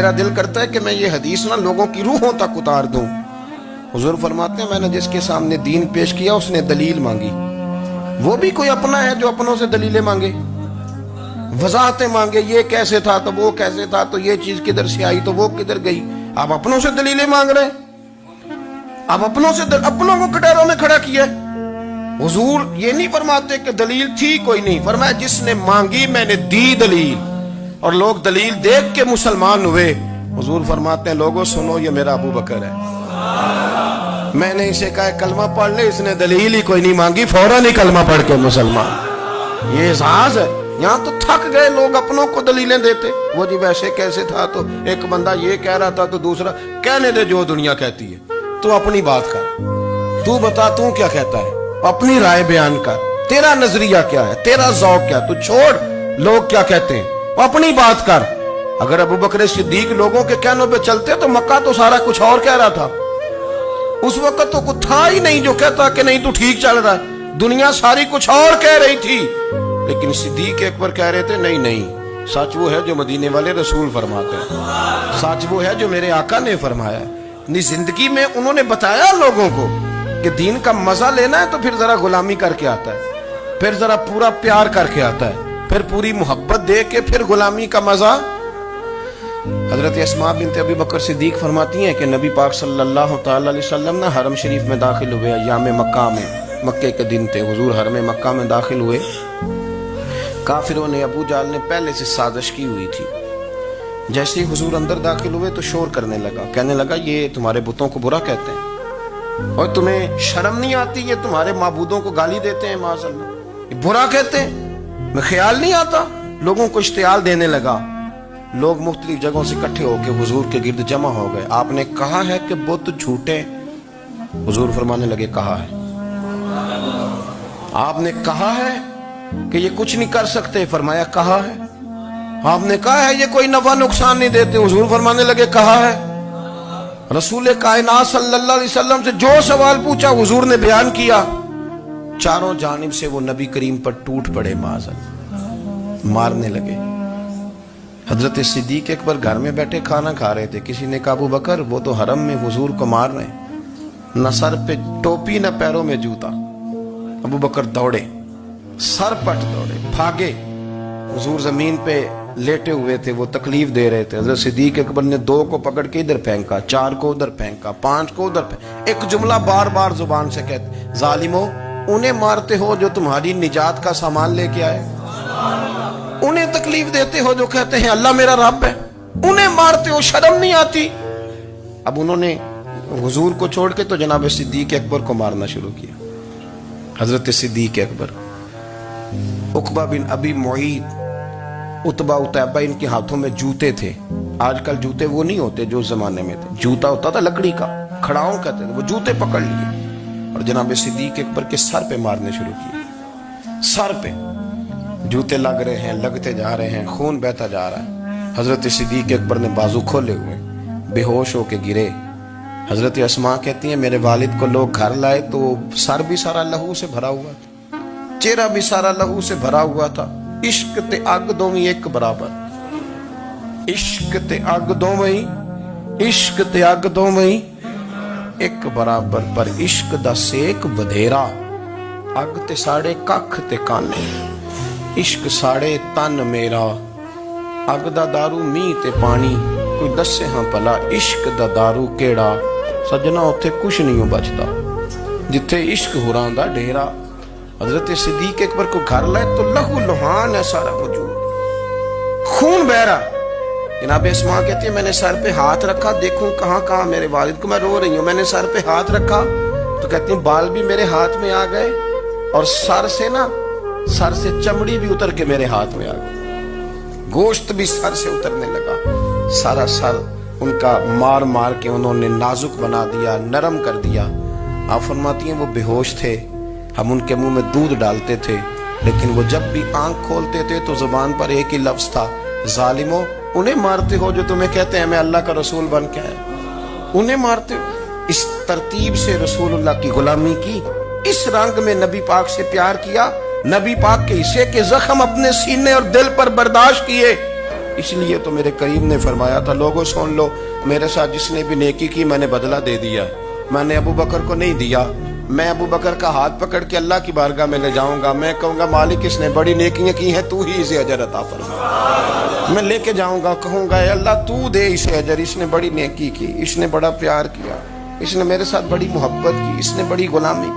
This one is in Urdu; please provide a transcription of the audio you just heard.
میرا دل کرتا ہے کہ میں یہ حدیث نا لوگوں کی روحوں تک اتار دوں۔ حضور فرماتے ہیں میں نے جس کے سامنے دین پیش کیا اس نے دلیل مانگی، وہ بھی کوئی اپنا ہے جو اپنوں سے دلیلیں مانگے، وضاحتیں مانگے، یہ کیسے تھا تو وہ کیسے تھا تو یہ چیز کدھر سے آئی تو وہ کدھر گئی۔ آپ اپنوں سے دلیلیں مانگ رہے ہیں، آپ اپنوں کو کٹہروں میں کھڑا کیا ہے۔ حضور یہ نہیں فرماتے کہ دلیل تھی کوئی نہیں، فرمایا جس نے مانگی میں نے دی دلیل، اور لوگ دلیل دیکھ کے مسلمان ہوئے۔ حضور فرماتے ہیں لوگوں سنو یہ میرا ابو بکر ہے، میں نے اسے کہا کلمہ پڑھ لے، اس نے دلیل ہی کوئی نہیں مانگی، فوراً ہی کلمہ پڑھ کے مسلمان۔ یہ احساس ہے، یہاں تو تھک گئے لوگ اپنوں کو دلیلیں دیتے، وہ جی ویسے کیسے تھا تو ایک بندہ یہ کہہ رہا تھا تو دوسرا، کہنے دے جو دنیا کہتی ہے، تو اپنی بات کر، تو بتا تو کیا کہتا ہے، اپنی رائے بیان کر، تیرا نظریہ کیا ہے، تیرا ذوق کیا ہے، تو چھوڑ لوگ کیا کہتے ہیں، اپنی بات کر۔ اگر ابو بکر صدیق لوگوں کے کہنوں پہ چلتے تو مکہ تو سارا کچھ اور کہہ رہا تھا، اس وقت تو کچھ تھا ہی نہیں جو کہتا کہ نہیں تو ٹھیک چل رہا ہے، دنیا ساری کچھ اور کہہ رہی تھی، لیکن صدیق اکبر کہہ رہے تھے نہیں، سچ وہ ہے جو مدینے والے رسول فرماتے ہیں، سچ وہ ہے جو میرے آقا نے فرمایا ہے۔ زندگی میں انہوں نے بتایا لوگوں کو کہ دین کا مزہ لینا ہے تو پھر ذرا غلامی کر کے آتا ہے، پھر ذرا پورا پیار کر کے آتا ہے، پھر پوری محبت دے کے پھر غلامی کا مزہ۔ حضرت اسماء بنت ابی بکر صدیق فرماتی ہیں کہ نبی پاک صلی اللہ تعالی علیہ وسلم نے حرم شریف میں داخل ہوئے، ایام مکہ میں، مکے کے دن تھے، حضور حرم مکہ میں داخل ہوئے، کافروں نے، ابو جہل نے پہلے سے سازش کی ہوئی تھی۔ جیسے ہی حضور اندر داخل ہوئے تو شور کرنے لگا، کہنے لگا یہ تمہارے بتوں کو برا کہتے ہیں اور تمہیں شرم نہیں آتی، یہ تمہارے معبودوں کو گالی دیتے ہیں، معاذ اللہ یہ برا کہتے ہیں، میں خیال نہیں آتا۔ لوگوں کو اشتعال دینے لگا، لوگ مختلف جگہوں سے اکٹھے ہو کے حضور کے گرد جمع ہو گئے۔ آپ نے کہا ہے کہ بت جھوٹے، حضور فرمانے لگے کہا ہے۔ آپ نے کہا ہے کہ یہ کچھ نہیں کر سکتے، فرمایا کہا ہے۔ آپ نے کہا ہے یہ کوئی نفع نقصان نہیں دیتے، حضور فرمانے لگے کہا ہے۔ رسول کائنات صلی اللہ علیہ وسلم سے جو سوال پوچھا حضور نے بیان کیا، چاروں جانب سے وہ نبی کریم پر ٹوٹ پڑے، معاذ اللہ، مارنے لگے۔ حضرت صدیق اکبر گھر میں بیٹھے کھانا کھا رہے تھے، کسی نے کہا ابو بکر وہ تو حرم میں حضور کو مار رہے ہیں، نہ سر پہ ٹوپی نہ پیروں میں جوتا۔ ابو بکر دوڑے، سر پٹ دوڑے، بھاگے۔ حضور زمین پہ لیٹے ہوئے تھے، وہ تکلیف دے رہے تھے۔ حضرت صدیق اکبر نے 2 کو پکڑ کے ادھر پھینکا، 4 کو ادھر پھینکا، 5 کو ادھر پھینکا، ایک جملہ بار بار زبان سے کہتے، ظالمو انہیں مارتے ہو جو تمہاری نجات کا سامان لے کے آئے، انہیں تکلیف دیتے ہو جو کہتے ہیں اللہ میرا رب ہے، انہیں مارتے ہو، شرم نہیں آتی۔ اب انہوں نے حضور کو چھوڑ کے تو جناب صدیق اکبر کو مارنا شروع کیا۔ حضرت صدیق اکبر، عقبہ بن ابی معیط، عتبہ اتیبہ، ان کے ہاتھوں میں جوتے تھے۔ آج کل جوتے وہ نہیں ہوتے جو اس زمانے میں تھے، جوتا ہوتا تھا لکڑی کا، کھڑاؤں کہتے تھے، وہ جوتے پکڑ لیے اور جناب صدیق اکبر کے سر پہ مارنے شروع کیے۔ سر پہ جوتے لگ رہے ہیں، لگتے جا رہے ہیں، خون بہتا جا رہا ہے۔ حضرت صدیق اکبر نے بازو کھولے ہوئے، بے ہوش ہو کے گرے۔ حضرت اسماء کہتی ہیں میرے والد کو لوگ گھر لائے تو سر بھی سارا لہو سے بھرا ہوا تھا، چہرہ بھی سارا لہو سے بھرا ہوا تھا۔ عشق تے اگ دوویں ایک برابر، عشق تے اگ دوویں، عشق تے اگ دوویں ایک برابر، پر عشق دا سیک ودھیرا، اگ تے ساڑے ککھ تے کانے، عشق ساڑے تن میرا، اگ دا دارو می تے پانی، کوئی دسے ہاں پلا عشق دا دارو کیڑا، سجنا اتھے کچھ نہیں بچتا جتھے عشق ہوراں دا ڈیرا۔ حضرت صدیق اکبر کو گھر لائے تو لہو لہان ہے سارا وجود، خون بہ رہا۔ جناب اسماء کہتی ہے میں نے سر پہ ہاتھ رکھا، دیکھوں کہاں کہاں میرے والد کو، میں رو رہی ہوں، میں نے سر پہ ہاتھ رکھا تو کہتی ہیں بال بھی میرے ہاتھ میں آ گئے اور سر سے چمڑی بھی اتر کے میرے ہاتھ میں آ گئی، گوشت بھی سر سے اترنے لگا، سارا سر ان کا مار مار کے انہوں نے نازک بنا دیا، نرم کر دیا۔ آپ فرماتی ہیں وہ بے ہوش تھے، ہم ان کے منہ میں دودھ ڈالتے تھے، لیکن وہ جب بھی آنکھ کھولتے تھے تو زبان پر ایک ہی لفظ تھا، ظالمو انہیں مارتے ہو جو تمہیں کہتے ہیں میں اللہ کا رسول بن کے آیا، انہیں مارتے ہو۔ اس ترتیب سے رسول اللہ کی غلامی کی، اس رنگ میں نبی پاک سے پیار کیا، نبی پاک کے حصے کے زخم اپنے سینے اور دل پر برداشت کیے، اس لیے تو میرے کریم نے فرمایا تھا لوگوں سن لو میرے ساتھ جس نے بھی نیکی کی میں نے بدلہ دے دیا، میں نے ابو بکر کو نہیں دیا، میں ابو بکر کا ہاتھ پکڑ کے اللہ کی بارگاہ میں لے جاؤں گا، میں کہوں گا مالک اس نے بڑی نیکیاں کی ہیں تو ہی اسے اجر عطا فرما، میں لے کے جاؤں گا کہوں گا اے اللہ تو دے اسے اجر، اس نے بڑی نیکی کی، اس نے بڑا پیار کیا، اس نے میرے ساتھ بڑی محبت کی، اس نے بڑی غلامی